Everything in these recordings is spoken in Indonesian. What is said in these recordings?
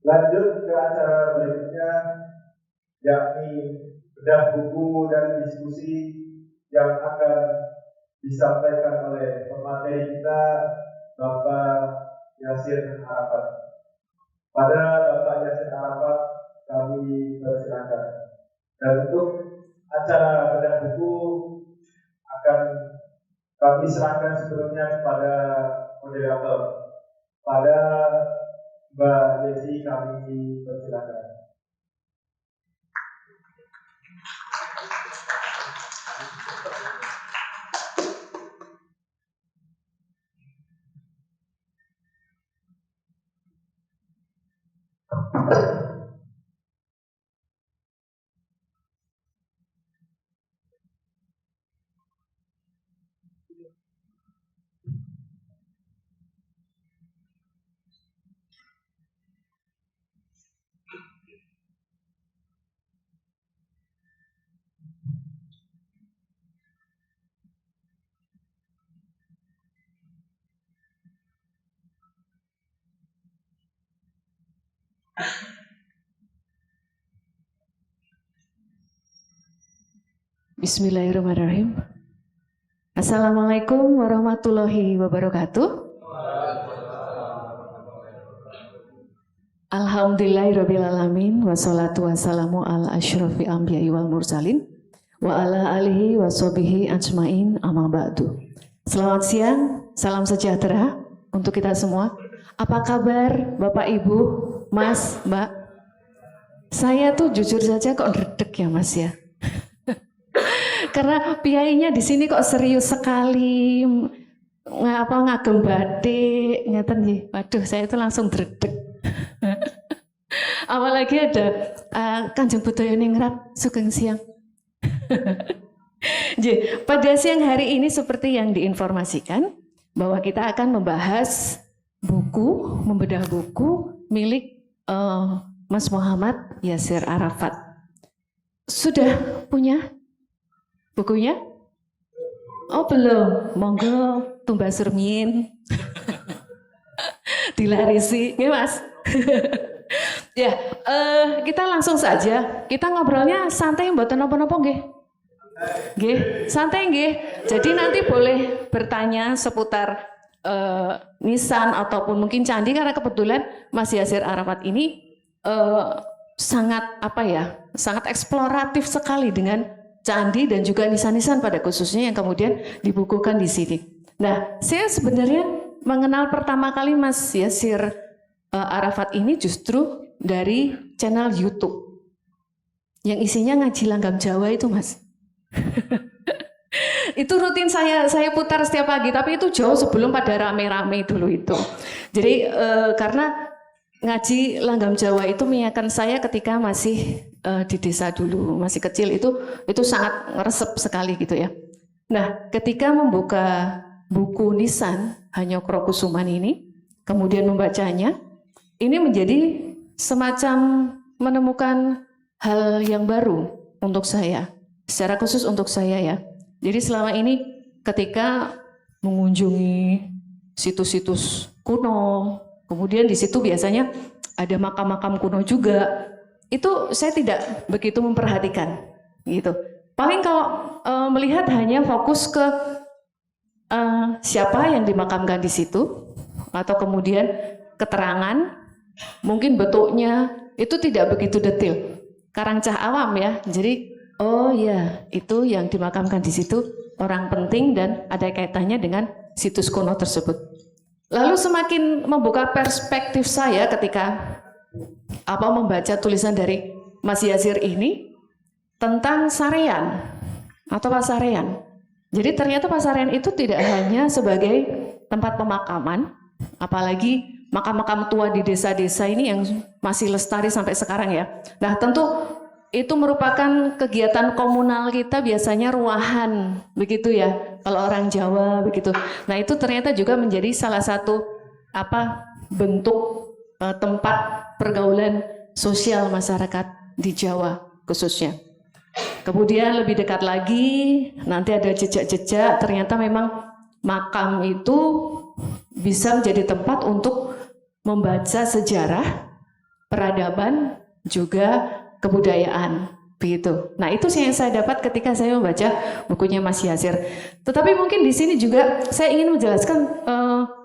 Lanjut ke acara berikutnya, yakni bedah buku dan diskusi yang akan disampaikan oleh pemateri kita, Bapak Yasir Arafat. Pada Bapak Yasir Arafat kami persilakan. Dan untuk acara bedah buku akan kami serahkan sebelumnya kepada moderator. Pada Mbak Desi kami persilakan. Bismillahirrahmanirrahim. Assalamualaikum warahmatullahi wabarakatuh. Alhamdulillahirrabbilalamin. Wassalatu wassalamu ala asyrafil anbiya'i wal mursalin wa ala alihi wa sahbihi ajmain amma ba'du. Selamat siang, salam sejahtera untuk kita semua. Apa kabar Bapak Ibu, Mas, Mbak? Saya tuh jujur saja kok redek ya Mas ya. Karena piainya di sini kok serius sekali, ngagem batik, ngeten nggih. Waduh, saya itu langsung dredeg. Apalagi ada Kanjeng Budaya Ningrat Sugeng Siang. Jadi, pada siang hari ini seperti yang diinformasikan bahwa kita akan membahas buku, membedah buku milik Mas Muhammad Yasir Arafat. Sudah punya bukunya? Oh belum, monggo tumbas surmin. Dilarisi, ya Mas. Ya, kita langsung saja. Kita ngobrolnya santai, mboten napa-napa nggih. Nggih, santai nggih. Jadi nanti boleh bertanya seputar nisan ataupun mungkin candi, karena kebetulan Mas Yasir Arafat ini sangat sangat eksploratif sekali dengan candi dan juga nisan-nisan pada khususnya yang kemudian dibukukan di sini. Nah, saya sebenarnya mengenal pertama kali Mas Yasir Arafat ini justru dari channel YouTube yang isinya ngaji langgam Jawa itu, Mas. Itu rutin saya putar setiap pagi, tapi itu jauh sebelum pada rame-rame dulu itu. Jadi karena ngaji langgam Jawa itu mengingatkan saya ketika masih di desa dulu, masih kecil, itu sangat ngeresep sekali gitu ya. Nah, ketika membuka buku nisan Hanyokro Kusuman ini, kemudian membacanya, ini menjadi semacam menemukan hal yang baru untuk saya, secara khusus untuk saya ya. Jadi selama ini ketika mengunjungi situs-situs kuno, kemudian di situ biasanya ada makam-makam kuno juga, itu saya tidak begitu memperhatikan gitu. Paling kalau melihat hanya fokus ke siapa yang dimakamkan di situ, atau kemudian keterangan, mungkin bentuknya itu tidak begitu detail. Karancah awam ya. Jadi oh ya, itu yang dimakamkan di situ orang penting dan ada kaitannya dengan situs kuno tersebut. Lalu semakin membuka perspektif saya ketika membaca tulisan dari Mas Yasir ini tentang sarean atau pasarean. Jadi ternyata pasarean itu tidak hanya sebagai tempat pemakaman, apalagi makam-makam tua di desa-desa ini yang masih lestari sampai sekarang ya. Nah tentu itu merupakan kegiatan komunal kita, biasanya ruahan begitu ya kalau orang Jawa begitu. Nah itu ternyata juga menjadi salah satu bentuk tempat pergaulan sosial masyarakat di Jawa khususnya. Kemudian lebih dekat lagi nanti ada jejak-jejak, ternyata memang makam itu bisa menjadi tempat untuk membaca sejarah peradaban, juga kebudayaan. Begitu. Nah, itu yang saya dapat ketika saya membaca bukunya Mas Yasir. Tetapi mungkin di sini juga saya ingin menjelaskan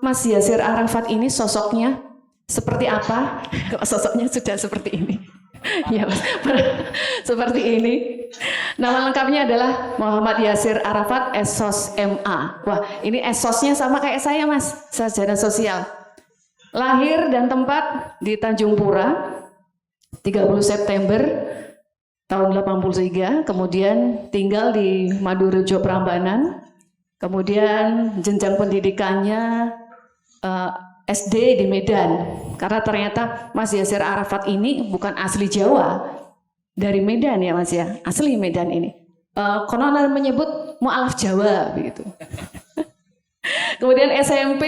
Mas Yasir Arafat ini sosoknya seperti apa? Sosoknya sudah seperti ini. Ya, Mas. Seperti ini. Nama lengkapnya adalah Muhammad Yasir Arafat Esos MA. Wah, ini esosnya sama kayak saya, Mas. Sarjana sosial. Lahir dan tempat di Tanjung Pura, 30 September tahun 83, kemudian tinggal di Madurejo Prambanan, kemudian jenjang pendidikannya SD di Medan, karena ternyata Mas Yasir Arafat ini bukan asli Jawa, dari Medan ya Mas ya, asli Medan ini. Konon menyebut mu'alaf Jawa begitu. Kemudian SMP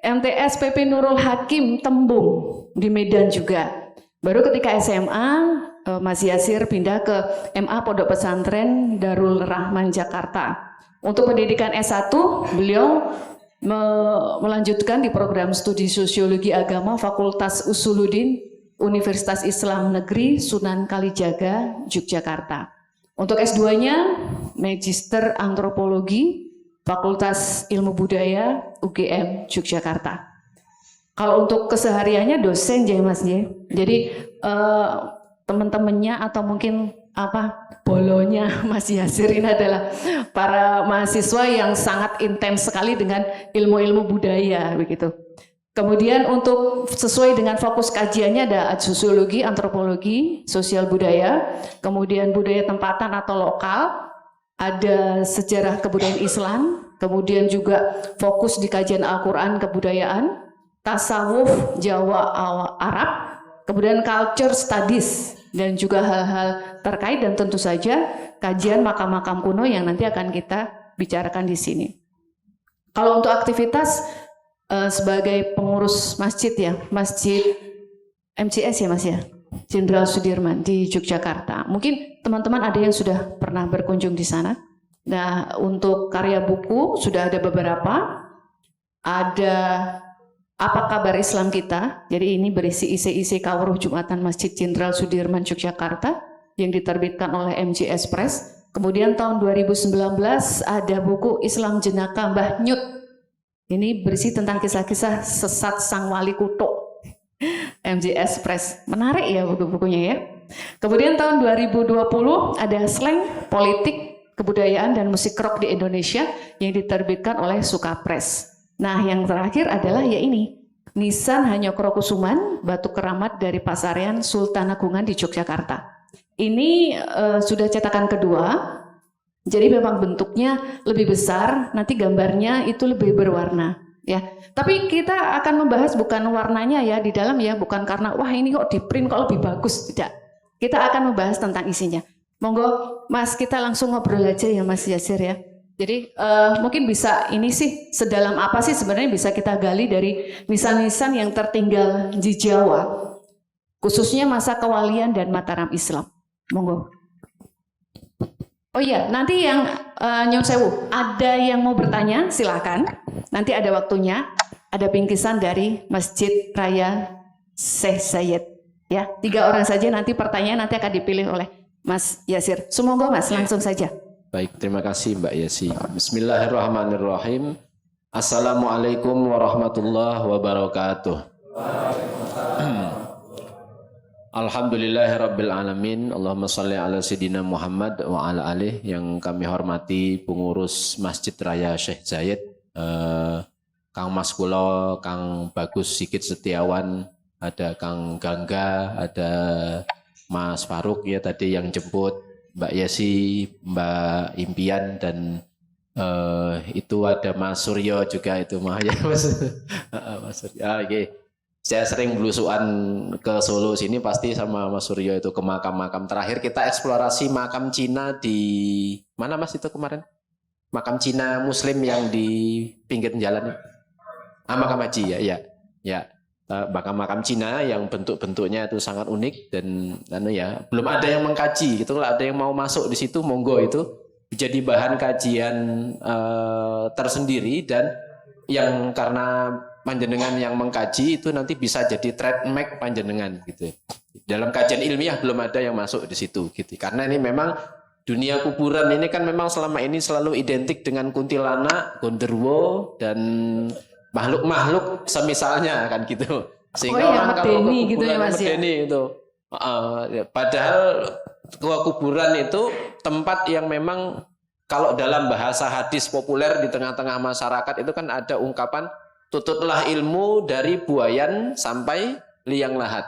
MTS PP Nurul Hakim Tembung di Medan juga. Baru ketika SMA Mas Yasir pindah ke MA Pondok Pesantren Darul Rahman Jakarta. Untuk pendidikan S1 beliau melanjutkan di program studi Sosiologi Agama Fakultas Usuluddin Universitas Islam Negeri Sunan Kalijaga, Yogyakarta. Untuk S2-nya Magister Antropologi Fakultas Ilmu Budaya UGM Yogyakarta. Kalau untuk kesehariannya dosen ya Mas ya. Jadi teman-temannya atau mungkin bolonya Mas Yasir ini adalah para mahasiswa yang sangat intens sekali dengan ilmu-ilmu budaya begitu. Kemudian untuk sesuai dengan fokus kajiannya ada sosiologi, antropologi, sosial budaya, kemudian budaya tempatan atau lokal, ada sejarah kebudayaan Islam, kemudian juga fokus di kajian Al-Quran kebudayaan, tasawuf Jawa Arab, kemudian culture studies, dan juga hal-hal terkait dan tentu saja kajian makam-makam kuno yang nanti akan kita bicarakan di sini. Kalau untuk aktivitas sebagai pengurus masjid ya, Masjid MCS ya Mas ya, Jenderal Sudirman di Yogyakarta. Mungkin teman-teman ada yang sudah pernah berkunjung di sana. Nah, untuk karya buku sudah ada beberapa. Ada Apa Kabar Islam Kita? Jadi ini berisi isi-isi kawruh Jumatan Masjid Jenderal Sudirman Yogyakarta yang diterbitkan oleh MJS Press. Kemudian tahun 2019 ada buku Islam Jenaka Mbah Nyut. Ini berisi tentang kisah-kisah sesat Sang Wali Kutuk. MJS Press. Menarik ya buku-bukunya ya. Kemudian tahun 2020 ada Slang Politik, Kebudayaan dan Musik Rock di Indonesia yang diterbitkan oleh Suka Press. Nah, yang terakhir adalah ya ini, Nisan Hanyokrokusuman, Batu Keramat dari Pasarean Sultan Agungan di Yogyakarta. Ini sudah cetakan kedua, jadi memang bentuknya lebih besar, nanti gambarnya itu lebih berwarna. Ya, tapi kita akan membahas bukan warnanya ya di dalam ya, bukan karena wah ini kok di print kok lebih bagus, tidak. Kita akan membahas tentang isinya. Monggo Mas, kita langsung ngobrol aja ya Mas Yasir ya. Jadi mungkin bisa ini sih sedalam apa sih sebenarnya bisa kita gali dari nisan-nisan yang tertinggal di Jawa, khususnya masa kewalian dan Mataram Islam. Monggo. Oh iya, nanti yang Nyun Sewu, ada yang mau bertanya silakan. Nanti ada waktunya, ada bingkisan dari Masjid Raya Syekh Zayed. Ya, 3 orang saja nanti pertanyaan nanti akan dipilih oleh Mas Yasir. Semoga Mas langsung saja. Baik, terima kasih Mbak Yasi. Bismillahirrahmanirrahim. Assalamualaikum warahmatullahi wabarakatuh. Alhamdulillahirabbil alamin. Allahumma shalli ala sayyidina Muhammad wa ala alih. Yang kami hormati pengurus Masjid Raya Syekh Zayed, Kang Mas Kulo, Kang Bagus Sikit Setiawan, ada Kang Gangga, ada Mas Faruk ya tadi yang jemput, Mbak Yesi, Mbak Impian, dan itu ada Mas Suryo juga itu mah ya Mas. Mas Suryo. Okay. Saya sering belusuan ke Solo sini pasti sama Mas Suryo itu ke makam-makam. Terakhir kita eksplorasi makam Cina di mana Mas itu kemarin? Makam Cina Muslim yang di pinggir jalan. Makam Haji ya. Makam-makam Cina yang bentuk-bentuknya itu sangat unik dan ya belum ada yang mengkaji gitu. Kalau ada yang mau masuk di situ monggo, itu jadi bahan kajian tersendiri. Dan yang karena panjenengan yang mengkaji itu nanti bisa jadi trademark panjenengan gitu. Dalam kajian ilmiah belum ada yang masuk di situ gitu. Karena ini memang dunia kuburan ini kan memang selama ini selalu identik dengan kuntilanak, gonderwo dan makhluk-makhluk semisalnya kan gitu. Sehingga orang kalau ke gitu ya, kuburan Mas, ya? medeni itu. Padahal kuburan itu tempat yang memang kalau dalam bahasa hadis populer di tengah-tengah masyarakat itu kan ada ungkapan tututlah ilmu dari buayan sampai liang lahat.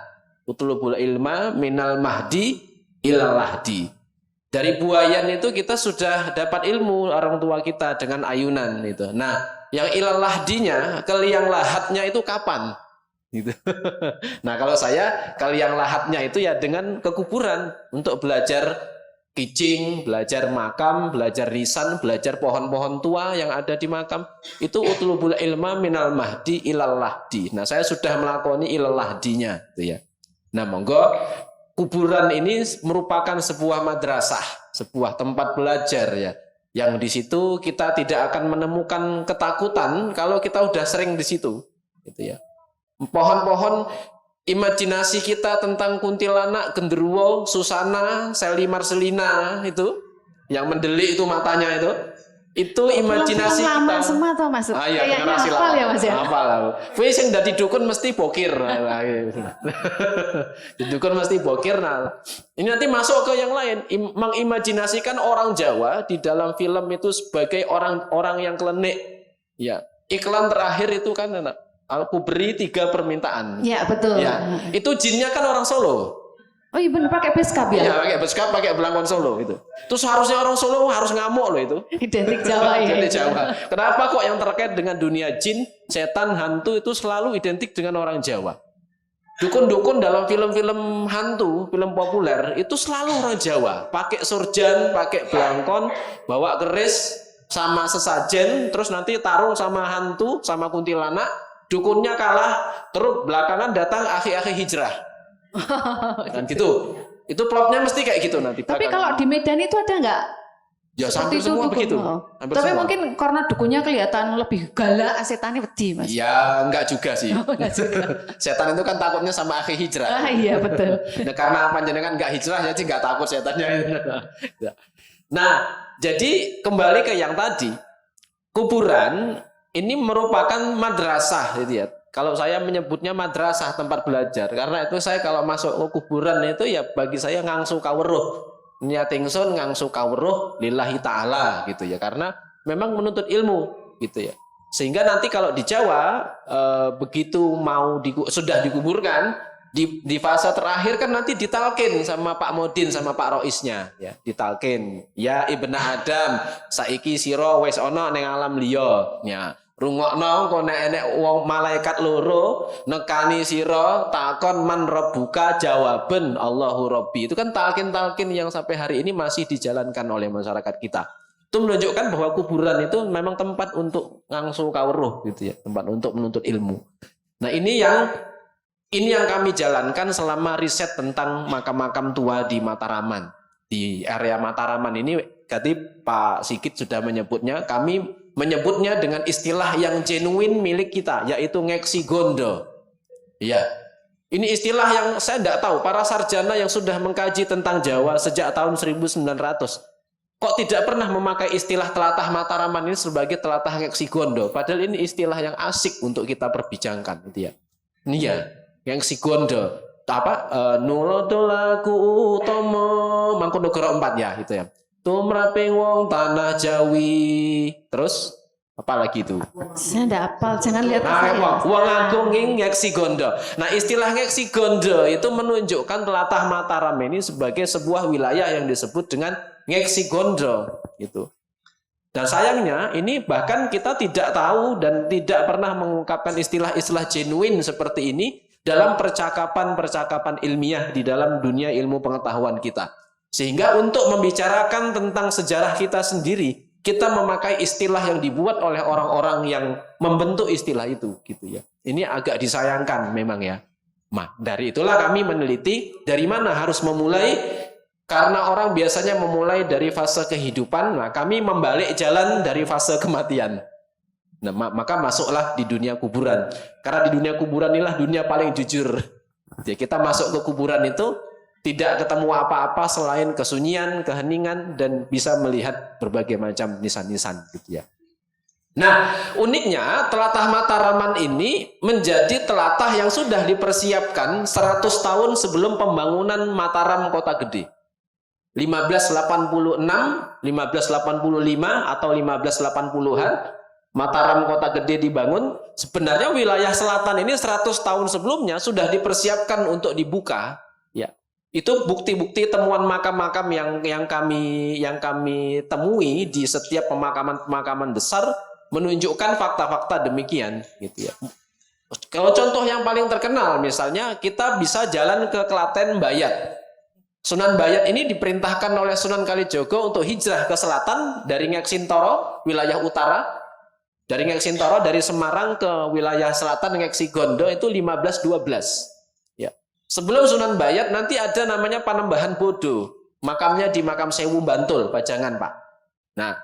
Utlubul ilma minal mahdi ilal lahdi. Dari buayan itu kita sudah dapat ilmu orang tua kita dengan ayunan itu. Nah, yang ilal lahdinya ke liang lahatnya itu kapan? Gitu. Nah, kalau saya ke liang lahatnya itu ya dengan kekuburan untuk belajar kicing, belajar makam, belajar risan, belajar pohon-pohon tua yang ada di makam. Itu utlubul ilma minal mahdi ilal lahdi. Nah, saya sudah melakoni ilal lahdinya gitu ya. Nah, monggo kuburan ini merupakan sebuah madrasah, sebuah tempat belajar ya. Yang di situ kita tidak akan menemukan ketakutan kalau kita udah sering di situ gitu ya. Pohon-pohon imajinasi kita tentang kuntilanak, genderuwo, susana, seli marselina itu yang mendelik itu matanya itu imajinasi film lama kita. semua tuh Mas. Iya, Kayaknya generasi hafal lama. ya Mas ya. Hafal aku. Wis sing dadi dukun mesti bokir. Di dukun mesti bokir. Nah, ini nanti masuk ke yang lain. Mengimajinasikan orang Jawa di dalam film itu sebagai orang-orang yang klenik. Ya, iklan terakhir itu kan aku beri 3 permintaan. Iya, betul. Ya, itu jinnya kan orang Solo. Oh iya benar, pakai beskap ya? Iya, pakai beskap, pakai belangkon Solo itu. Terus harusnya orang Solo harus ngamuk loh itu. Identik Jawa ya. Identik Jawa. Kenapa kok yang terkait dengan dunia jin, setan, hantu itu selalu identik dengan orang Jawa? Dukun-dukun dalam film-film hantu, film populer itu selalu orang Jawa. Pakai surjan, pakai belangkon, bawa keris sama sesajen, terus nanti tarung sama hantu, sama kuntilanak. Dukunnya kalah, terus belakangan datang akhi-akhi hijrah. Dan gitu. Itu plotnya mesti kayak gitu nanti. Tapi kalau di Medan itu ada nggak? Ya hampir semua begitu. Tapi semua. Mungkin karena dukunnya kelihatan lebih galak, setannya wedi Mas. Ya enggak juga sih. Setan itu kan takutnya sama akhi hijrah. Ah iya betul. Nah, karena panjenengan enggak hijrah jadi enggak takut setannya. Nah, jadi kembali ke yang tadi. Kuburan ini merupakan madrasah gitu ya. Kalau saya menyebutnya madrasah, tempat belajar. Karena itu saya kalau masuk ke kuburan itu ya bagi saya ngangsu kawruh. Niat ingsun ngangsu kawruh lillahi ta'ala gitu ya. Karena memang menuntut ilmu gitu ya. Sehingga nanti kalau di Jawa begitu mau sudah dikuburkan di fase terakhir kan nanti ditalkin sama Pak Modin sama Pak Roisnya ya, ditalkin. Ya Ibna Adam, saiki sira wis ana ning alam liya. Ya. Rungokno kok nek enek wong malaikat loro nekani sira takon man rabbuka jawaben Allahu Rabbi. Itu kan talkin-talkin yang sampai hari ini masih dijalankan oleh masyarakat kita. Itu menunjukkan bahwa kuburan itu memang tempat untuk ngangsu kawruh gitu ya, tempat untuk menuntut ilmu. Nah, ini yang kami jalankan selama riset tentang makam-makam tua di Mataraman. Di area Mataraman ini tadi Pak Sigit sudah menyebutnya, kami menyebutnya dengan istilah yang genuine milik kita, yaitu ngeksi gondo. Ya, ini istilah yang saya tidak tahu, para sarjana yang sudah mengkaji tentang Jawa sejak tahun 1900, kok tidak pernah memakai istilah telatah Mataraman ini sebagai telatah ngeksi gondo. Padahal ini istilah yang asik untuk kita perbincangkan. Gitu ya. Ini ya, ngeksi gondo. Nulodolaku utomo, Mangkunegara 4 ya, gitu ya. Tumraping wong tanah Jawi. Terus apa lagi itu? Saya enggak hafal, jangan lihat wong agung ngeksi gondo. Nah, istilah ngeksi gondo itu menunjukkan telatah Mataram ini sebagai sebuah wilayah yang disebut dengan ngeksi gondo gitu. Dan sayangnya ini bahkan kita tidak tahu dan tidak pernah mengungkapkan istilah-istilah genuine seperti ini dalam percakapan-percakapan ilmiah di dalam dunia ilmu pengetahuan kita. Sehingga untuk membicarakan tentang sejarah kita sendiri, kita memakai istilah yang dibuat oleh orang-orang yang membentuk istilah itu, gitu ya. Ini agak disayangkan memang ya. Nah, dari itulah kami meneliti dari mana harus memulai, karena orang biasanya memulai dari fase kehidupan. Nah, kami membalik jalan dari fase kematian. Nah, maka masuklah di dunia kuburan. Karena di dunia kuburan inilah dunia paling jujur. Jadi kita masuk ke kuburan itu tidak ketemu apa-apa selain kesunyian, keheningan, dan bisa melihat berbagai macam nisan-nisan gitu ya. Nah, uniknya telatah Mataraman ini menjadi telatah yang sudah dipersiapkan 100 tahun sebelum pembangunan Mataram Kota Gede. 1586, 1585 atau 1580-an Mataram Kota Gede dibangun. Sebenarnya wilayah selatan ini 100 tahun sebelumnya sudah dipersiapkan untuk dibuka. Ya, itu bukti-bukti temuan makam-makam yang kami temui di setiap pemakaman-pemakaman besar menunjukkan fakta-fakta demikian, gitu ya. Kalau contoh yang paling terkenal, misalnya kita bisa jalan ke Klaten Bayat. Sunan Bayat ini diperintahkan oleh Sunan Kalijogo untuk hijrah ke selatan dari Ngeksintoro, wilayah utara. Dari Ngeksintoro, dari Semarang ke wilayah selatan Ngeksigondo itu 1512. Ya. Sebelum Sunan Bayat nanti ada namanya Panembahan Bodo. Makamnya di Makam Sewu Bantul, Pajangan, Pak. Nah,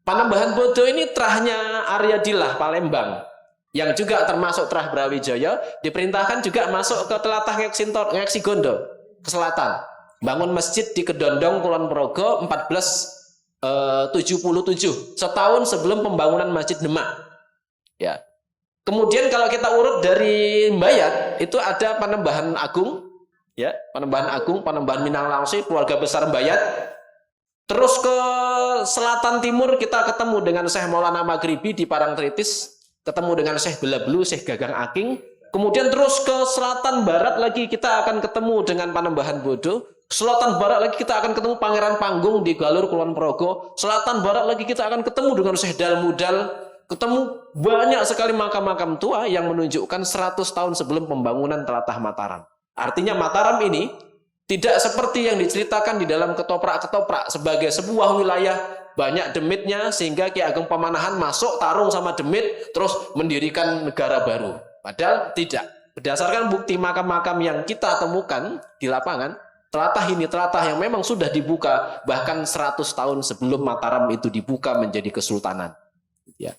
Panembahan Bodo ini terahnya Arya Dilah Palembang, yang juga termasuk terah Brawijaya, diperintahkan juga masuk ke telatah Ngeksigondo ke selatan. Bangun masjid di Kedondong, Kulon Progo 1477, setahun sebelum pembangunan Masjid Demak. Ya. Kemudian kalau kita urut dari Bayat, itu ada Panembahan Agung, ya, Panembahan Agung, Panembahan Minang Langsui, keluarga besar Bayat. Terus ke selatan timur kita ketemu dengan Syekh Maulana Maghribi di Parangtritis, ketemu dengan Syekh Belabelu, Syekh Gagang Aking. Kemudian terus ke selatan barat lagi kita akan ketemu dengan Panembahan Bodo. Selatan barat lagi kita akan ketemu Pangeran Panggung di Galur Kulon Progo. Selatan barat lagi kita akan ketemu dengan Syekh Dalmudal. Ketemu banyak sekali makam-makam tua yang menunjukkan 100 tahun sebelum pembangunan telatah Mataram. Artinya Mataram ini tidak seperti yang diceritakan di dalam ketoprak-ketoprak sebagai sebuah wilayah banyak demitnya sehingga Ki Ageng Pamanahan masuk tarung sama demit terus mendirikan negara baru. Padahal tidak. Berdasarkan bukti makam-makam yang kita temukan di lapangan, telatah ini telatah yang memang sudah dibuka bahkan 100 tahun sebelum Mataram itu dibuka menjadi kesultanan. Ya.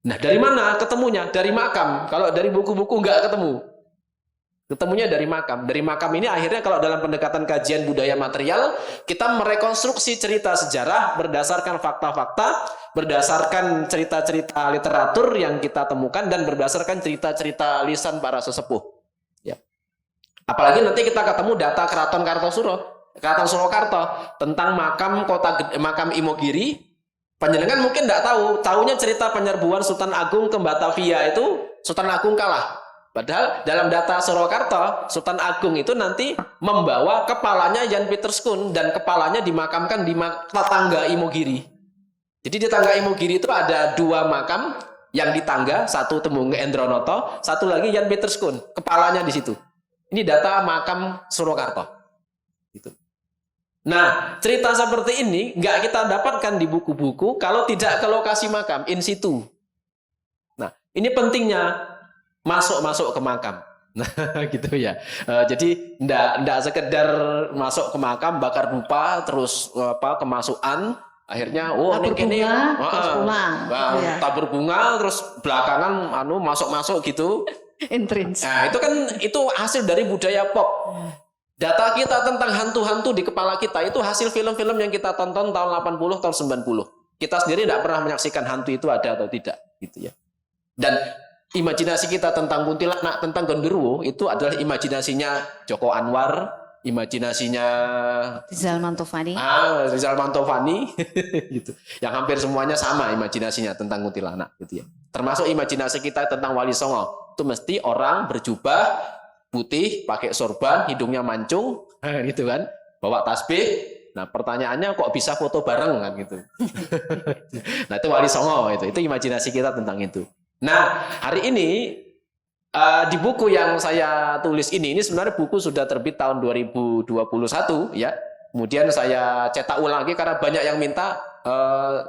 Nah, dari mana ketemunya? Dari makam. Kalau dari buku-buku nggak ketemu. Ketemunya dari makam. Dari makam ini akhirnya kalau dalam pendekatan kajian budaya material, kita merekonstruksi cerita sejarah berdasarkan fakta-fakta, berdasarkan cerita-cerita literatur yang kita temukan, dan berdasarkan cerita-cerita lisan para sesepuh. Ya. Apalagi nanti kita ketemu data Keraton Kartosuro, Keraton Surakarta, tentang makam Imogiri. Panjenengan mungkin tidak tahu, tahunya cerita penyerbuan Sultan Agung ke Batavia itu Sultan Agung kalah. Padahal dalam data Surakarta, Sultan Agung itu nanti membawa kepalanya Jan Pieterskun dan kepalanya dimakamkan di tangga Imogiri. Jadi di tangga Imogiri itu ada 2 makam yang di tangga, satu Temungge Endronoto, satu lagi Jan Pieterskun, kepalanya di situ. Ini data makam Surakarta. Gitu. Nah, cerita seperti ini nggak kita dapatkan di buku-buku kalau tidak ke lokasi makam, in situ. Nah, ini pentingnya masuk ke makam. Nah, gitu ya. Jadi ndak sekedar masuk ke makam bakar dupa terus kemasukan akhirnya tabur bunga terus pulang. Tabur bunga terus belakangan masuk gitu. Entrance. Nah, itu hasil dari budaya pop. Data kita tentang hantu-hantu di kepala kita itu hasil film-film yang kita tonton tahun 80 tahun 90. Kita sendiri tidak pernah menyaksikan hantu itu ada atau tidak gitu ya. Dan imajinasi kita tentang kuntilanak, tentang genderuwo itu adalah imajinasinya Joko Anwar, imajinasinya Rizal Mantovani. Rizal Mantovani gitu. Yang hampir semuanya sama imajinasinya tentang kuntilanak gitu ya. Termasuk imajinasi kita tentang Wali Songo. Itu mesti orang berjubah putih, pakai sorban, hidungnya mancung, gitu kan. Bawa tasbih. Nah, pertanyaannya kok bisa foto bareng kan gitu. Nah, itu Wali Songo itu imajinasi kita tentang itu. Nah, hari ini di buku yang saya tulis ini sebenarnya buku sudah terbit tahun 2021 ya. Kemudian saya cetak ulang lagi karena banyak yang minta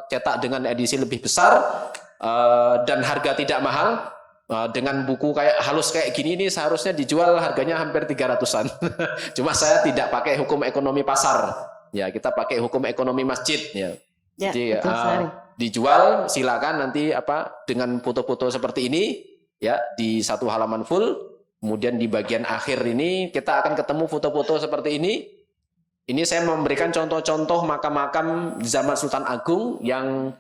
cetak dengan edisi lebih besar dan harga tidak mahal. Dengan buku halus kayak gini ini seharusnya dijual harganya hampir 300-an. Cuma saya tidak pakai hukum ekonomi pasar. Ya, kita pakai hukum ekonomi masjid ya. Ya, jadi betul sekali. dijual silakan nanti dengan foto-foto seperti ini ya di satu halaman full. Kemudian di bagian akhir ini kita akan ketemu foto-foto seperti ini. Ini saya memberikan contoh-contoh makam-makam zaman Sultan Agung yang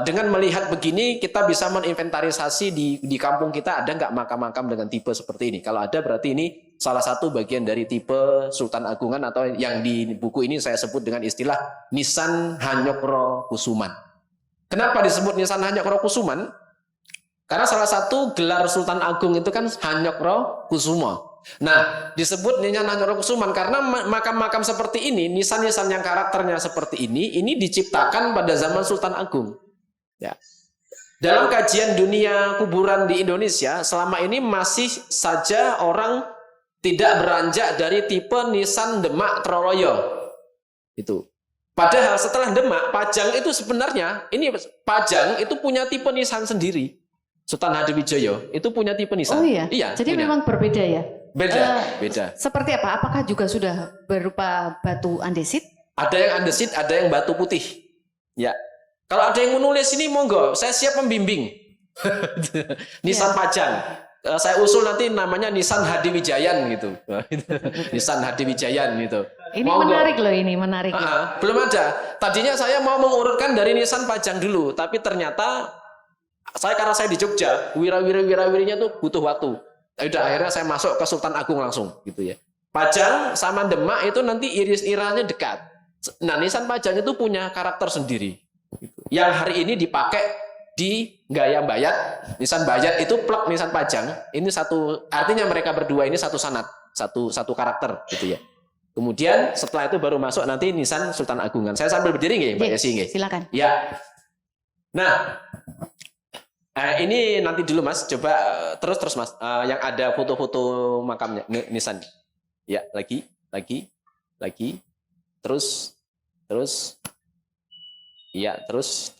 dengan melihat begini kita bisa menginventarisasi di kampung kita ada nggak makam-makam dengan tipe seperti ini. Kalau ada berarti ini salah satu bagian dari tipe Sultan Agungan atau yang di buku ini saya sebut dengan istilah Nisan Hanyokro Kusuman. Kenapa disebut Nisan Hanyokro Kusuman? Karena salah satu gelar Sultan Agung itu kan Hanyokro Kusumo. Nah, disebut Nisan Hanyokro Kusuman karena makam-makam seperti ini, nisan-nisan yang karakternya seperti ini diciptakan pada zaman Sultan Agung. Ya. Dalam kajian dunia kuburan di Indonesia, selama ini masih saja orang tidak beranjak dari tipe Nisan Demak Troloyo. Itu. Padahal setelah Demak, Pajang itu sebenarnya, Pajang itu punya tipe nisan sendiri. Sultan Hadiwijaya itu punya tipe nisan. Oh iya? Iya, jadi punya. memang berbeda ya? Beda. Seperti apa? Apakah juga sudah berupa batu andesit? Ada yang andesit, ada yang batu putih. Ya. Kalau ada yang menulis ini, monggo, saya siap membimbing. Nisan Pajang. Saya usul nanti namanya Nisan Hadiwijayan gitu. Nisan Hadiwijayan gitu. Ini monggo. Menarik loh, ini menarik. Belum ada. Tadinya saya mau mengurutkan dari Nisan Pajang dulu, tapi ternyata karena saya di Jogja, wira-wirinya tuh butuh waktu. Udah akhirnya saya masuk ke Sultan Agung langsung gitu ya. Pajang sama Demak itu nanti iris-irannya dekat. Nah, Nisan Pajang itu punya karakter sendiri. Gitu. Yang hari ini dipakai di gaya Bayat. Nisan Bayat itu plek Nisan Pajang. Ini satu, artinya mereka berdua ini satu sanad, satu karakter gitu ya. Kemudian setelah itu baru masuk nanti Nisan Sultan Agungan. Saya sambil berdiri nggih, Mbak Yesi nggih? Silakan. Ya. Nah, ini nanti dulu Mas, coba terus Mas, yang ada foto-foto makamnya nisan. Ya, lagi, terus, iya terus.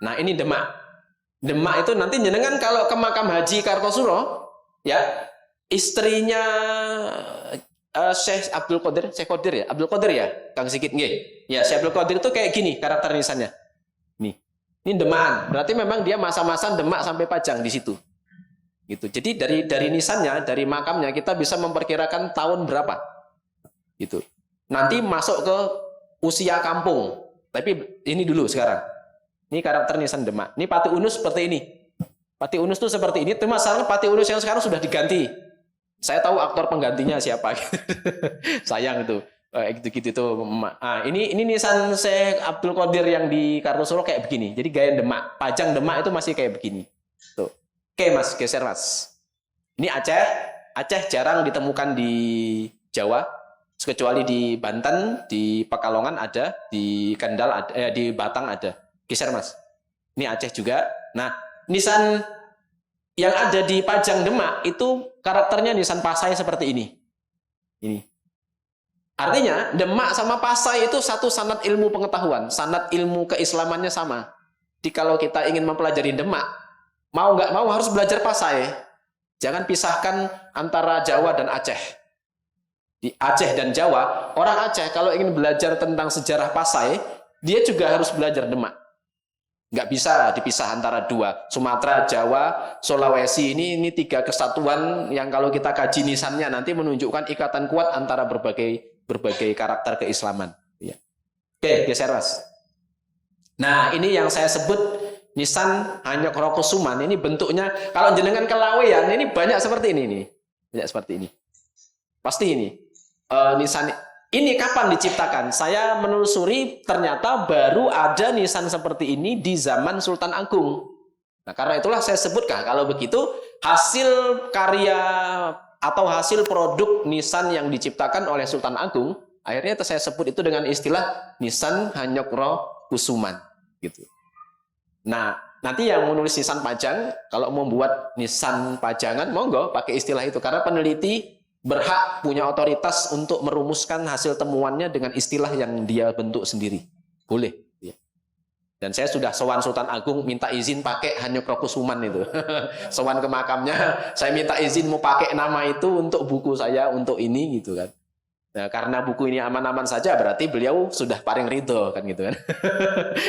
Nah ini Demak itu nanti jenengan kalau ke makam Haji Kartosuro, ya istrinya Syekh Abdul Qadir ya, Kang Sikit nggih. Ya Syekh Abdul Qadir itu kayak gini karakter nisannya. Ini Demak, berarti memang dia masa-masa Demak sampai Pajang di situ. Gitu. Jadi dari nisannya, dari makamnya kita bisa memperkirakan tahun berapa. Gitu. Nanti masuk ke usia kampung. Tapi ini dulu sekarang. Ini karakter nisan Demak. Ini Pati Unus seperti ini. Pati Unus tuh seperti ini. Cuma masalahnya Pati Unus yang sekarang sudah diganti. Saya tahu aktor penggantinya siapa. Sayang itu. Gitu-gitu tuh. Ini nisan Syekh Abdul Qadir yang di Kartosuro kayak begini. Jadi gaya Demak, Pajang Demak itu masih kayak begini. Tuh. Oke Mas, geser Mas. Ini Aceh jarang ditemukan di Jawa, kecuali di Banten, di Pekalongan ada, di Kendal ada, di Batang ada. Geser Mas. Ini Aceh juga. Nah, nisan yang ada di Pajang Demak itu karakternya nisan Pasai seperti ini. Ini. Artinya Demak sama Pasai itu satu sanad ilmu pengetahuan, sanad ilmu keislamannya sama. Jadi kalau kita ingin mempelajari Demak, mau nggak mau harus belajar Pasai. Jangan pisahkan antara Jawa dan Aceh. Di Aceh dan Jawa, orang Aceh kalau ingin belajar tentang sejarah Pasai, dia juga harus belajar Demak. Nggak bisa dipisah antara dua. Sumatera, Jawa, Sulawesi ini tiga kesatuan yang kalau kita kaji nisannya nanti menunjukkan ikatan kuat antara berbagai karakter keislaman. Ya. Oke, geser Mas. Nah, ini yang saya sebut nisan Hanyokro Kusuman. Ini bentuknya, kalau jenengan ke Laweyan, ini banyak seperti ini nih. Banyak seperti ini. Pasti ini. Nisan ini kapan diciptakan? Saya menelusuri ternyata baru ada nisan seperti ini di zaman Sultan Agung. Nah, karena itulah saya sebutkan kalau begitu hasil karya atau hasil produk nisan yang diciptakan oleh Sultan Agung, akhirnya saya sebut itu dengan istilah nisan Hanyokro Kusuman gitu. Nah, nanti yang menulis nisan Pajang kalau membuat nisan Pajangan monggo pakai istilah itu karena peneliti berhak punya otoritas untuk merumuskan hasil temuannya dengan istilah yang dia bentuk sendiri. Boleh. Dan saya sudah sowan Sultan Agung minta izin pakai Hanyokro Kusuman itu. Sowan ke makamnya, saya minta izin mau pakai nama itu untuk buku saya, untuk ini gitu kan. Nah, karena buku ini aman-aman saja, berarti beliau sudah paling ridho kan gitu kan.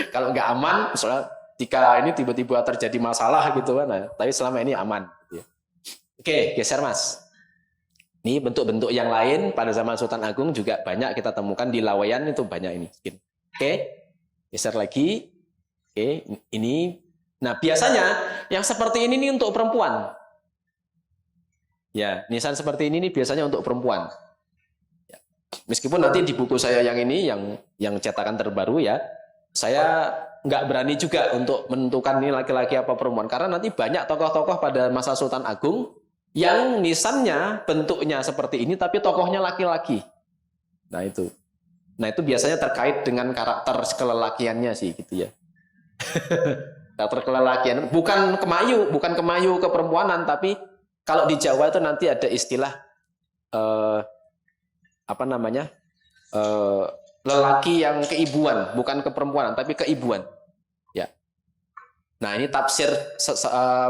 Kalau nggak aman, misalnya jika ini tiba-tiba terjadi masalah gitu kan, nah, tapi selama ini aman. Gitu ya. Oke, geser Mas. Ini bentuk-bentuk yang lain pada zaman Sultan Agung juga banyak kita temukan di Laweyan itu banyak ini. Oke, geser lagi. Oke, ini. Nah, biasanya yang seperti ini nih untuk perempuan. Ya, nisan seperti ini nih biasanya untuk perempuan. Meskipun nanti di buku saya yang ini, yang cetakan terbaru ya, saya nggak berani juga untuk menentukan ini laki-laki apa perempuan. Karena nanti banyak tokoh-tokoh pada masa Sultan Agung yang nisannya bentuknya seperti ini, tapi tokohnya laki-laki. Nah itu biasanya terkait dengan karakter kelelakiannya sih, gitu ya. Karakter kelelakian, bukan kemayu keperempuanan, tapi kalau di Jawa itu nanti ada istilah lelaki yang keibuan, bukan keperempuanan tapi keibuan ya. Nah, ini tafsir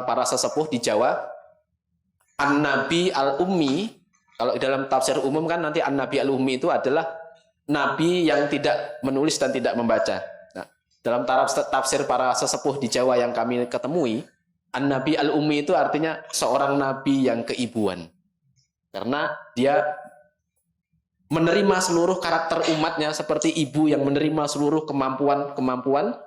para sesepuh di Jawa, An-Nabi Al-Ummi. Kalau dalam tafsir umum kan nanti An-Nabi Al-Ummi itu adalah nabi yang tidak menulis dan tidak membaca. Nah, dalam tafsir para sesepuh di Jawa yang kami ketemui, An-Nabi Al-Ummi itu artinya seorang nabi yang keibuan. Karena dia menerima seluruh karakter umatnya seperti ibu yang menerima seluruh kemampuan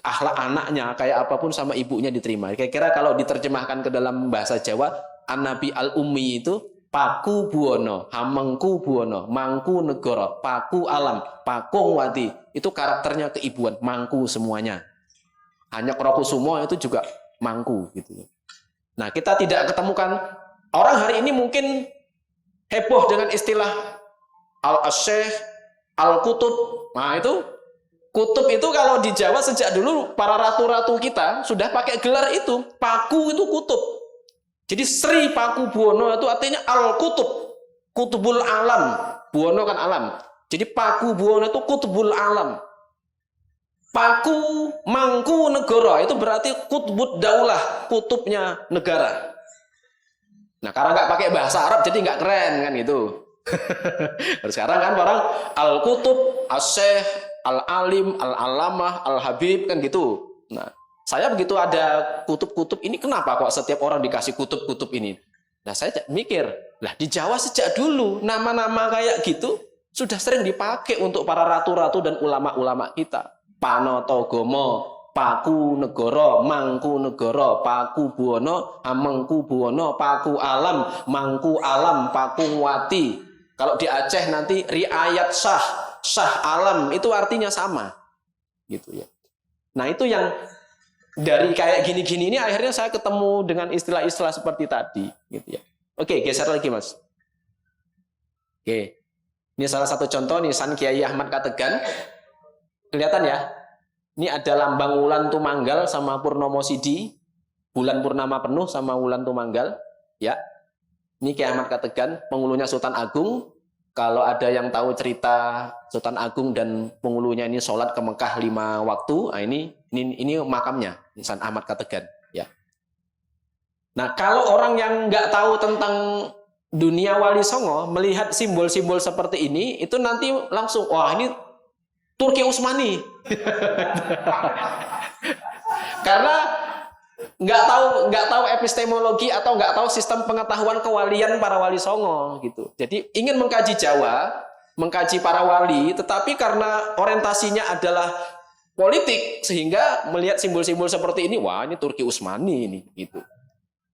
akhlak anaknya, kayak apapun sama ibunya diterima. Kira-kira kalau diterjemahkan ke dalam bahasa Jawa, An-Nabi Al-Ummi itu paku buwono, hamengku buwono, mangku negoro, paku alam, pakung wati. Itu karakternya keibuan, mangku semuanya. Hanya Krokusumo itu juga mangku gitu. Nah, kita tidak ketemukan orang hari ini mungkin heboh dengan istilah Al-Asyekh, Al-Kutub. Nah itu, kutub itu kalau di Jawa sejak dulu para ratu-ratu kita sudah pakai gelar itu. Paku itu kutub. Jadi Sri Paku Buwono itu artinya Al-Kutub. Kutubul alam. Buwono kan alam. Jadi Paku Buwono itu kutubul alam. Paku Mangku Negoro itu berarti kutubud daulah. Kutubnya negara. Nah karena nggak pakai bahasa Arab jadi nggak keren kan gitu. Sekarang kan orang Al-Kutub, As-Syekh, Al-Alim, Al-Alamah, Al-Habib kan gitu. Nah, saya begitu ada kutub-kutub ini, kenapa kok setiap orang dikasih kutub-kutub ini? Nah, saya mikir, lah di Jawa sejak dulu nama-nama kayak gitu sudah sering dipakai untuk para ratu-ratu dan ulama-ulama kita. Panotogomo, Paku Negoro, Mangku Negoro, Paku Buwono, Amengku Buwono, Paku Alam, Mangku Alam, Paku Wati. Kalau di Aceh nanti riayat Syah, Syah Alam, itu artinya sama. Gitu ya. Nah, itu yang dari kayak gini-gini ini akhirnya saya ketemu dengan istilah-istilah seperti tadi, gitu ya. Oke, geser lagi, Mas. Oke. Ini salah satu contoh nisan Kiai Ahmad Kategan. Kelihatan ya? Ini ada lambang wulan tumanggal sama purnomo sidi, bulan purnama penuh sama wulan tumanggal, ya. Ini Kiai Ahmad Kategan, penghulunya Sultan Agung. Kalau ada yang tahu cerita Sultan Agung dan penghulunya ini sholat ke Mekah 5 waktu, nah ini makamnya, nisan Ahmad Kategan, ya. Nah, kalau orang yang nggak tahu tentang dunia Wali Songo melihat simbol-simbol seperti ini, itu nanti langsung, wah ini Turki Utsmani. Karena nggak tahu epistemologi atau nggak tahu sistem pengetahuan kewalian para wali songo gitu. Jadi ingin mengkaji Jawa, mengkaji para wali, tetapi karena orientasinya adalah politik sehingga melihat simbol-simbol seperti ini, wah ini Turki Utsmani ini gitu.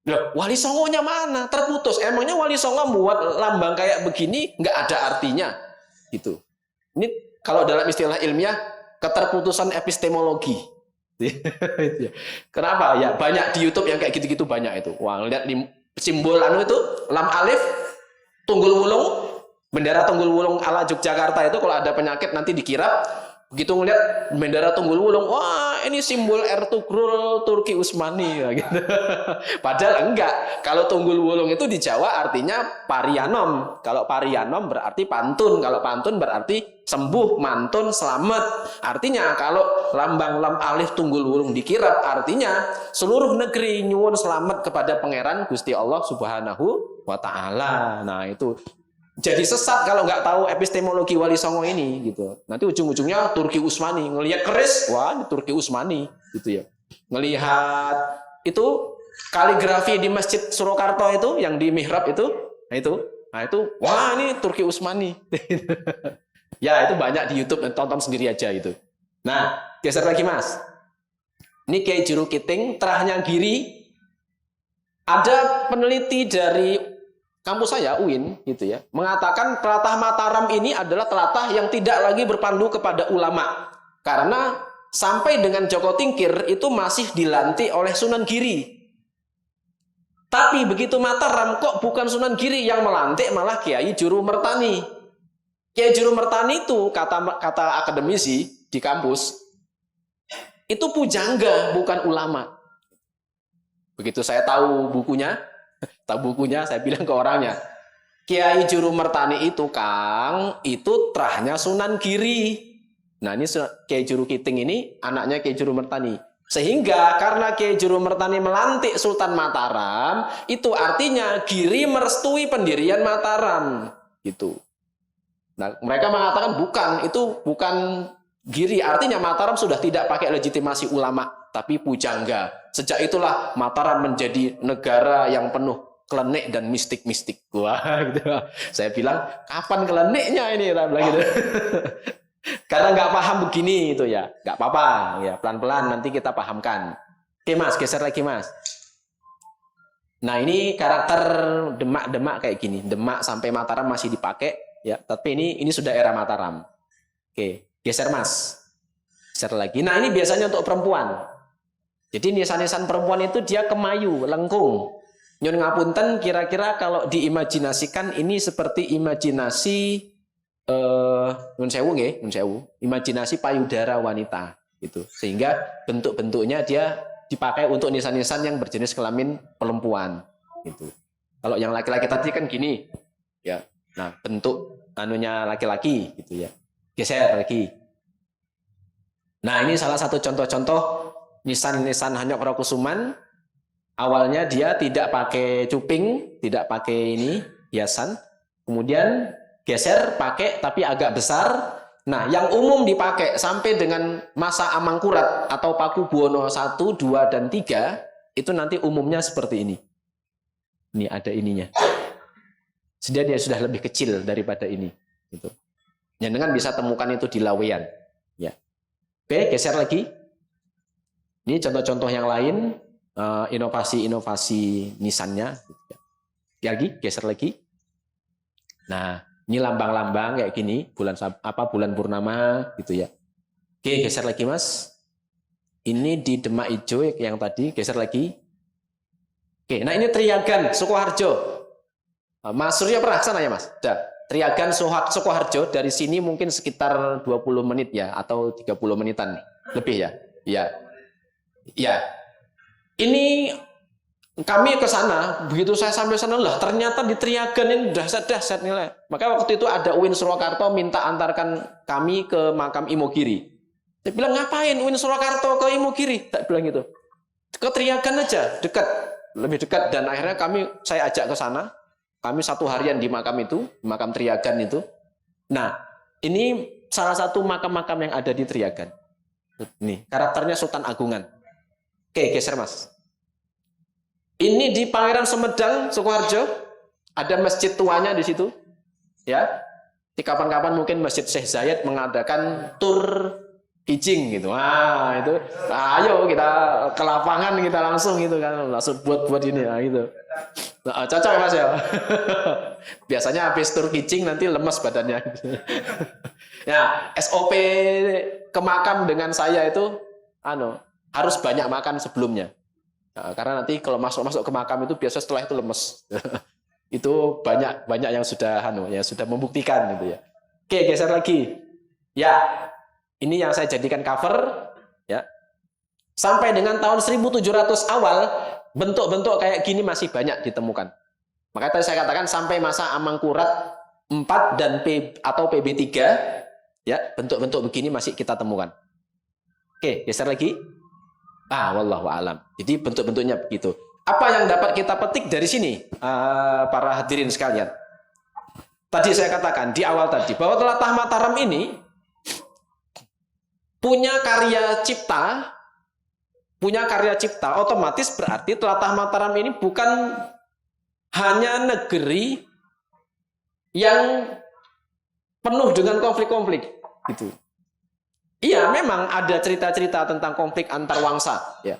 Loh, wali songonya mana? Terputus. Emangnya wali songo buat lambang kayak begini nggak ada artinya gitu. Ini kalau dalam istilah ilmiah keterputusan epistemologi. Kenapa? Ya banyak di YouTube yang kayak gitu-gitu banyak itu. Wah, lihat di simbol anu itu lam alif tunggul wulung, bendera tunggul wulung ala Yogyakarta itu kalau ada penyakit nanti dikirap. Begitu ngeliat bendera tunggul wulung, wah ini simbol Ertugrul Turki Utsmani ya, gitu. Padahal enggak. Kalau tunggul wulung itu di Jawa artinya parianom. Kalau parianom berarti pantun. Kalau pantun berarti sembuh, mantun, selamat. Artinya kalau lambang lam alif tunggul wulung dikirap artinya seluruh negeri nyuwun selamat kepada Pangeran Gusti Allah Subhanahu wa Ta'ala. Nah itu jadi sesat kalau nggak tahu epistemologi Wali Songo ini gitu. Nanti ujung-ujungnya Turki Utsmani, ngelihat keris, wah ini Turki Utsmani gitu ya. Ngelihat itu kaligrafi di Masjid Surakarta itu yang di mihrab itu, nah itu, wah ini Turki Utsmani. Ya itu banyak di YouTube, tonton sendiri aja itu. Nah geser lagi Mas. Ini Kiai Juru Kiting, terahnya Giri. Ada peneliti dari kampus saya UIN gitu ya, mengatakan telatah Mataram ini adalah telatah yang tidak lagi berpandu kepada ulama. Karena sampai dengan Joko Tingkir itu masih dilantik oleh Sunan Giri. Tapi begitu Mataram kok bukan Sunan Giri yang melantik, malah Kiai Juru Mertani. Kiai Juru Mertani itu kata akademisi di kampus itu pujangga bukan ulama. Begitu saya tahu bukunya, saya bilang ke orangnya, Kiai Juru Mertani itu Kang, itu terahnya Sunan Giri. Nah ini Kiai Juru Kiting ini anaknya Kiai Juru Mertani. Sehingga karena Kiai Juru Mertani melantik Sultan Mataram, itu artinya Giri merestui pendirian Mataram. Gitu. Nah mereka mengatakan itu bukan Giri, artinya Mataram sudah tidak pakai legitimasi ulama, tapi pujangga. Sejak itulah Mataram menjadi negara yang penuh klenik dan mistik-mistik. Wah, gitu. Saya bilang, kapan kleniknya ini? Gitu. Karena nggak paham begini itu ya, nggak apa-apa, ya pelan-pelan nanti kita pahamkan. Oke Mas, geser lagi Mas. Nah ini karakter Demak kayak gini, Demak sampai Mataram masih dipakai, ya. Tapi ini sudah era Mataram. Oke. Geser Mas, geser lagi. Nah ini biasanya untuk perempuan. Jadi nisan-nisan perempuan itu dia kemayu, lengkung. Nyun ngapunten, kira-kira kalau diimajinasikan ini seperti imajinasi nun sewu, imajinasi payudara wanita, gitu. Sehingga bentuk-bentuknya dia dipakai untuk nisan-nisan yang berjenis kelamin perempuan, gitu. Kalau yang laki-laki tadi kan gini, ya. Nah bentuk anunya laki-laki, gitu ya. Geser lagi. Nah ini salah satu contoh-contoh nisan-nisan Hanyok Rokusuman. Awalnya dia tidak pakai cuping, tidak pakai ini hiasan. Kemudian geser pakai tapi agak besar. Nah yang umum dipakai sampai dengan masa Amangkurat atau Pakubuwono 1, 2, dan 3 itu nanti umumnya seperti ini. Ini ada ininya. Dia sudah lebih kecil daripada ini. Gitu. Yang dengan bisa temukan itu di Laweyan. Ya. Oke, geser lagi. Ini contoh-contoh yang lain, inovasi-inovasi nisannya. Lagi, geser lagi. Nah, ini lambang-lambang kayak gini, bulan purnama gitu ya. Oke, geser lagi Mas. Ini di Demak Ijo yang tadi, geser lagi. Oke, nah ini Triagan, Sukoharjo. Mas Surya pernah sana ya Mas? Sudah. Triagan Sukoharjo dari sini mungkin sekitar 20 menit ya atau 30 menitan lebih ya. Iya. Ya. Ini kami ke sana, begitu saya sampai sana lah ternyata di Triagan ini dahsyat nilai. Maka waktu itu ada UIN Surakarta minta antarkan kami ke makam Imogiri. Saya bilang ngapain UIN Surakarta ke Imogiri? Tak bilang gitu. Ke Triagan aja, dekat, lebih dekat, dan akhirnya saya ajak ke sana. Kami 1 harian di makam itu, makam Triagan itu. Nah, ini salah satu makam-makam yang ada di Triagan. Ini karakternya Sultan Agungan. Oke, geser Mas. Ini di Pangeran Sumedang, Sukoharjo, ada masjid tuanya di situ. Ya, di kapan-kapan mungkin Masjid Syekh Zayed mengadakan tur kijing gitu. Nah, itu, ayo kita ke lapangan kita langsung gitu kan, langsung buat ini, nah, gitu. Nah, cocok Mas ya. Biasanya habis tur kijing nanti lemes badannya. Ya, SOP ke makam dengan saya itu harus banyak makan sebelumnya. Nah, karena nanti kalau masuk ke makam itu biasa setelah itu lemes. Itu banyak yang sudah sudah membuktikan gitu ya. Oke, geser lagi. Ya, ini yang saya jadikan cover ya. Sampai dengan tahun 1700 awal bentuk-bentuk kayak gini masih banyak ditemukan. Makanya tadi saya katakan sampai masa Amangkurat 4 dan atau PB3 ya, bentuk-bentuk begini masih kita temukan. Oke, geser lagi. Wallahu a'lam. Jadi bentuk-bentuknya begitu. Apa yang dapat kita petik dari sini, para hadirin sekalian? Tadi saya katakan di awal tadi bahwa telatah Mataram ini punya karya cipta, otomatis berarti telatah Mataram ini bukan hanya negeri yang penuh dengan konflik-konflik gitu. Iya, memang ada cerita-cerita tentang konflik antar wangsa, ya.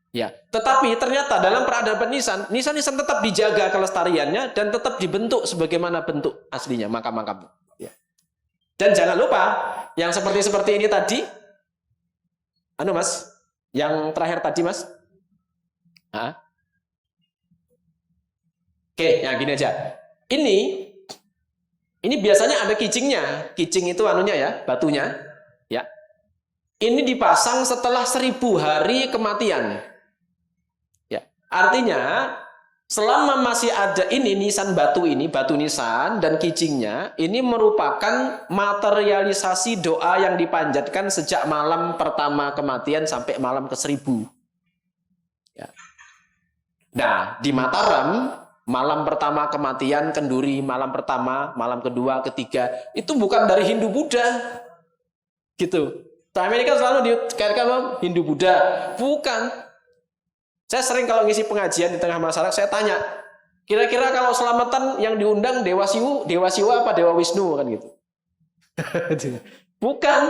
Ya, tetapi ternyata dalam peradaban nisan tetap dijaga kelestariannya dan tetap dibentuk sebagaimana bentuk aslinya makam-makam. Ya. Dan jangan lupa yang seperti ini tadi, Mas, yang terakhir tadi, Mas. Oke, ya gini aja. Ini biasanya ada kijingnya. Kijing itu batunya, ya. Ini dipasang setelah 1000 hari kematian. Artinya, selama masih ada ini nisan batu nisan dan kijingnya, ini merupakan materialisasi doa yang dipanjatkan sejak malam pertama kematian sampai malam ke-1000. Ya. Nah, di Mataram, malam pertama kematian, kenduri, malam pertama, malam kedua, ketiga, itu bukan dari Hindu Buddha. Gitu. Tapi ini kan selalu dikaitkan Hindu Buddha. Bukan. Saya sering kalau ngisi pengajian di tengah masyarakat, saya tanya, kira-kira kalau selamatan yang diundang Dewa Siwa apa Dewa Wisnu kan gitu. Bukan.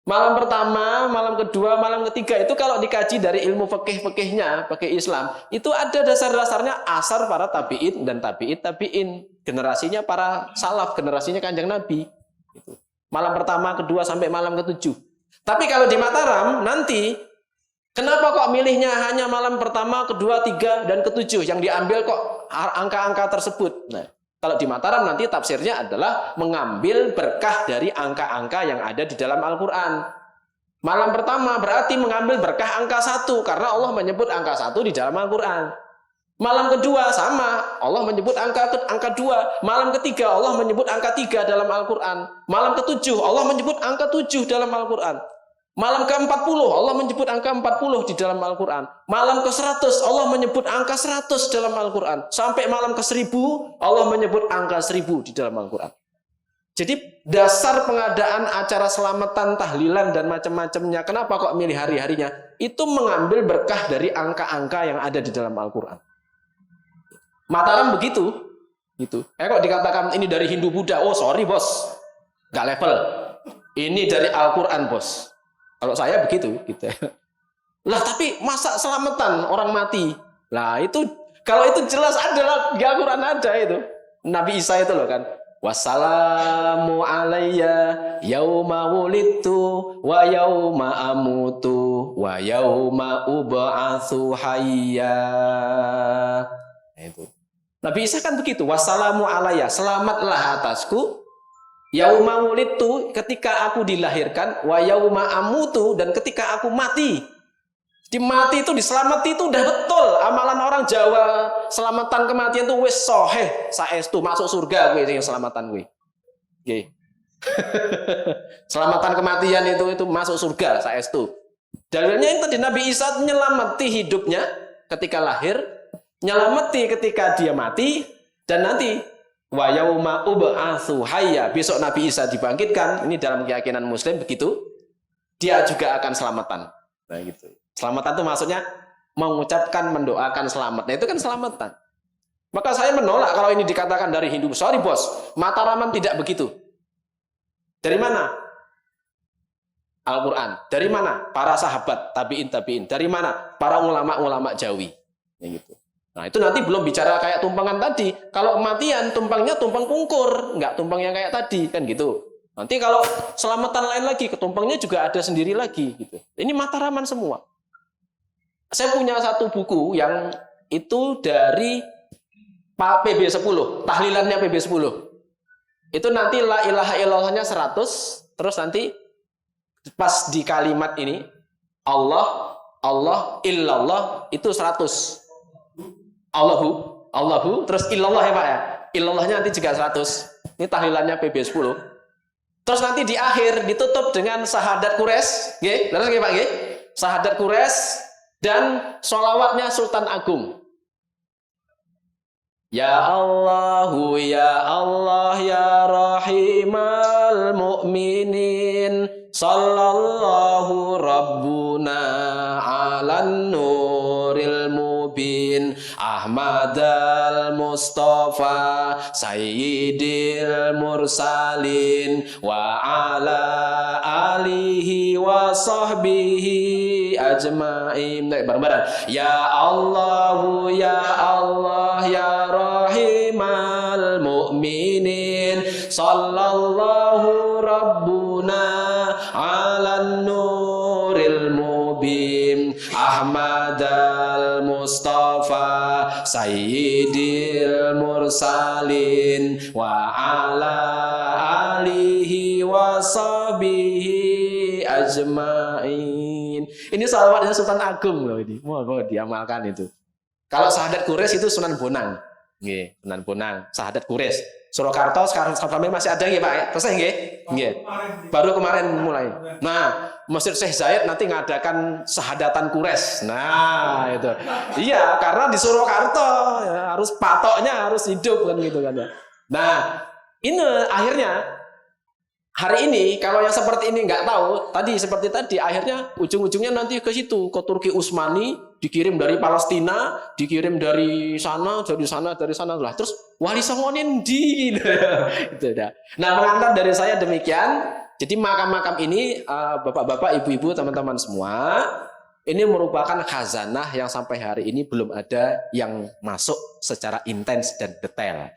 Malam pertama, malam kedua, malam ketiga itu kalau dikaji dari ilmu fikih-fikihnya, fikih Islam, itu ada dasar-dasarnya asar para tabi'in dan tabi'in. Generasinya para salaf, generasinya Kanjeng Nabi. Gitu. Malam pertama, kedua sampai malam ke-7. Tapi kalau di Mataram nanti kenapa kok milihnya hanya malam pertama, kedua, tiga, dan ke-7 yang diambil kok angka-angka tersebut? Nah, kalau di Mataram nanti tafsirnya adalah mengambil berkah dari angka-angka yang ada di dalam Al-Quran. Malam pertama berarti mengambil berkah angka 1 karena Allah menyebut angka 1 di dalam Al-Quran. Malam kedua sama, Allah menyebut angka 2. Malam ketiga Allah menyebut angka 3 dalam Al-Quran. Malam ke-7 Allah menyebut angka 7 dalam Al-Quran. Malam ke-40 Allah menyebut angka 40 di dalam Al-Quran. Malam ke-100 Allah menyebut angka 100 dalam Al-Quran. Sampai malam ke-1000 Allah menyebut angka 1000 di dalam Al-Quran. Jadi dasar pengadaan acara selamatan, tahlilan dan macam-macamnya, kenapa kok milih hari-harinya? Itu mengambil berkah dari angka-angka yang ada di dalam Al-Quran. Mataram begitu. Gitu. Kok dikatakan ini dari Hindu Buddha? Oh sorry bos, nggak level. Ini dari Al-Quran bos. Kalau saya begitu, gitu. Lah tapi masa selamatan orang mati? Lah itu kalau itu jelas ada di Al-Quran ada itu. Nabi Isa itu loh kan. Wassalamu alayya yauma wulidtu wa yauma amutu wa yauma ub'atsu hayya. Itu. Nabi Isa kan begitu. Wassalamu alayya, selamatlah atasku. Yauma wulidtu, ketika aku dilahirkan, wa yauma amutu, dan ketika aku mati. Di mati itu, diselamati itu udah betul. Amalan orang Jawa, selamatan kematian itu wis soheh, saestu masuk surga gue yang selamatan gue. Okay. Selamatan kematian itu masuk surga, saestu. Dalilnya yang tadi Nabi Isa nyelamati hidupnya ketika lahir, nyelamati ketika dia mati, dan nanti wa yauma ub'atsu hayya, besok Nabi Isa dibangkitkan. Ini dalam keyakinan Muslim begitu. Dia juga akan selamatan. Nah gitu. Selamatan itu maksudnya mengucapkan, mendoakan selamat. Nah itu kan selamatan. Maka saya menolak kalau ini dikatakan dari Hindu. Sorry bos, Mataraman tidak begitu. Dari mana? Al-Quran. Dari mana? Para sahabat, tabi'in. Dari mana? Para ulama-ulama Jawi. Ya gitu. Nah itu nanti belum bicara kayak tumpangan tadi. Kalau kematian tumpangnya tumpang pungkur, nggak tumpang yang kayak tadi kan gitu. Nanti kalau selamatan lain lagi, ketumpangnya juga ada sendiri lagi gitu. Ini Mataraman semua. Saya punya satu buku yang itu dari PB10, tahlilannya PB10. Itu nanti la ilaha illallahnya 100, terus nanti pas di kalimat ini Allah, illallah itu 100. Allahu, terus illallah ya Pak ya. Illallahnya nanti juga 100. Ini tahlilannya PB10. Terus nanti di akhir ditutup dengan syahadat Quraisy, nggih. Terus nggih Pak nggih. Syahadat Quraisy dan sholawatnya Sultan Agung. Ya Allahu ya Allah ya Mustafa Sayyidil Mursalin wa ala alihi wa sahbihi ajma'in. Bareng-bareng. Ya Allah ya Allah ya Rahimal Mu'minin sallallahu rabbuna ala nuril mubin Ahmad al-Mustafa Sayyidil Mursalin wa ala alihi wa sahbihi ajma'in. Ini salawatnya Sultan Agung loh ini. Mau diamalkan itu. Kalau Sahadat Quraisy itu Sunan Bonang. Nggih, Sunan Bonang, Sahadat Quraisy. Surakarta sekarang masih ada nggih Pak? Terus nggih? Nggih. Baru kemarin mulai. Nah, Masjid Syekh Zayed nanti ngadakan Sahadatan Quraisy. Nah, itu. Iya, karena di Surakarta ya, harus patoknya harus hidup kan gitu kan ya. Nah, ini akhirnya hari ini kalau yang seperti ini nggak tahu, tadi seperti tadi akhirnya ujung-ujungnya nanti ke situ, ke Turki Utsmani, dikirim dari Palestina, dikirim dari sana lah. Terus Wali Songo ndi itu dah. Nah, pengantar dari saya demikian. Jadi makam-makam ini Bapak-bapak, Ibu-ibu, teman-teman semua, ini merupakan khazanah yang sampai hari ini belum ada yang masuk secara intens dan detail.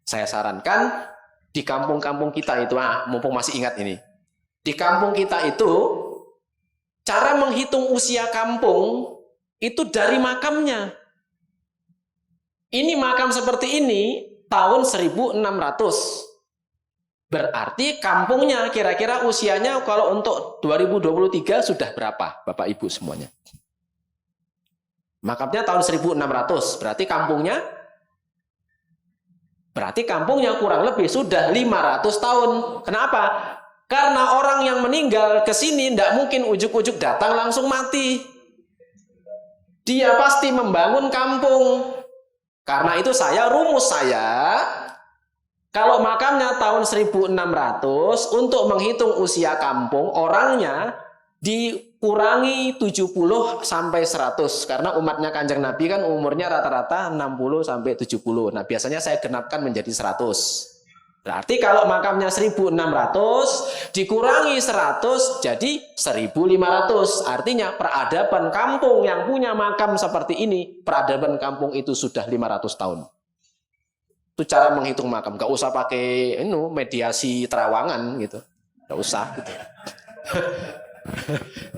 Saya sarankan di kampung-kampung kita itu, mumpung masih ingat ini, di kampung kita itu cara menghitung usia kampung itu dari makamnya. Ini makam seperti ini tahun 1600. Berarti kampungnya kira-kira usianya kalau untuk 2023 sudah berapa Bapak Ibu semuanya? Makamnya tahun 1600, berarti kampungnya kurang lebih sudah 500 tahun. Kenapa? Karena orang yang meninggal ke sini tidak mungkin ujuk-ujuk datang langsung mati. Dia pasti membangun kampung. Karena itu rumus saya, kalau makamnya tahun 1600, untuk menghitung usia kampung, orangnya dikurangi 70 sampai 100. Karena umatnya Kanjeng Nabi kan umurnya rata-rata 60 sampai 70. Nah, biasanya saya genapkan menjadi 100. Berarti kalau makamnya 1600 dikurangi 100 jadi 1500. Artinya peradaban kampung yang punya makam seperti ini, peradaban kampung itu sudah 500 tahun. Itu cara menghitung makam. Gak usah pakai mediasi terawangan gitu. Gak usah gitu.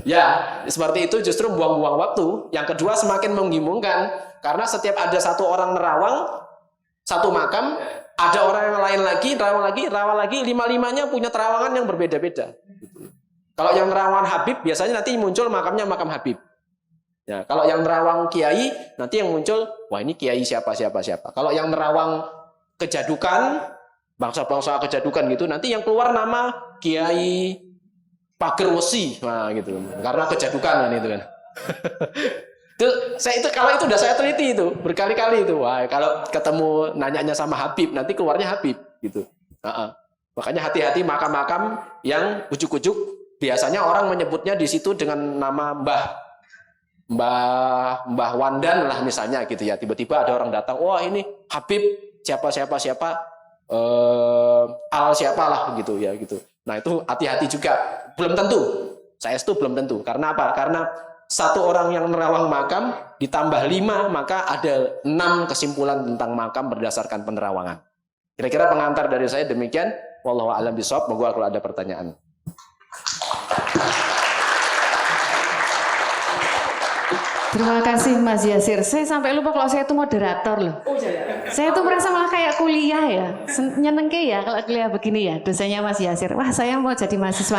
Ya, seperti itu justru buang-buang waktu. Yang kedua semakin membingungkan karena setiap ada satu orang nerawang satu makam, ada orang yang lain lagi, rawang lagi, lima-limanya punya terawangan yang berbeda-beda. Kalau yang nerawang Habib, biasanya nanti muncul makamnya makam Habib. Ya, kalau yang nerawang Kiai, nanti yang muncul, wah ini Kiai siapa. Kalau yang nerawang kejadukan, bangsa-bangsa kejadukan gitu, nanti yang keluar nama Kiai Pager Wesi, nah gitu. Karena kejadukan kan itu kan. Kalau itu udah saya teliti itu berkali-kali itu. Wah, kalau ketemu nanyanya sama Habib nanti keluarnya Habib gitu. Makanya hati-hati makam-makam yang ujuk-ujuk biasanya orang menyebutnya di situ dengan nama Mbah Wandan lah misalnya gitu ya. Tiba-tiba ada orang datang, wah ini Habib siapa Al siapalah gitu ya gitu. Nah, itu hati-hati juga. Belum tentu. Saya itu belum tentu. Karena apa? Karena satu orang yang merawang makam ditambah 5 maka ada 6 kesimpulan tentang makam berdasarkan penerawangan. Kira-kira pengantar dari saya demikian. Wallahu a'lam bishawab. Moga kalau ada pertanyaan. Terima kasih Mas Yasir. Saya sampai lupa kalau saya itu moderator loh. Saya tuh merasa malah kayak kuliah ya. Nyenengke ya kalau kuliah begini ya. Dosennya Mas Yasir. Wah, saya mau jadi mahasiswa.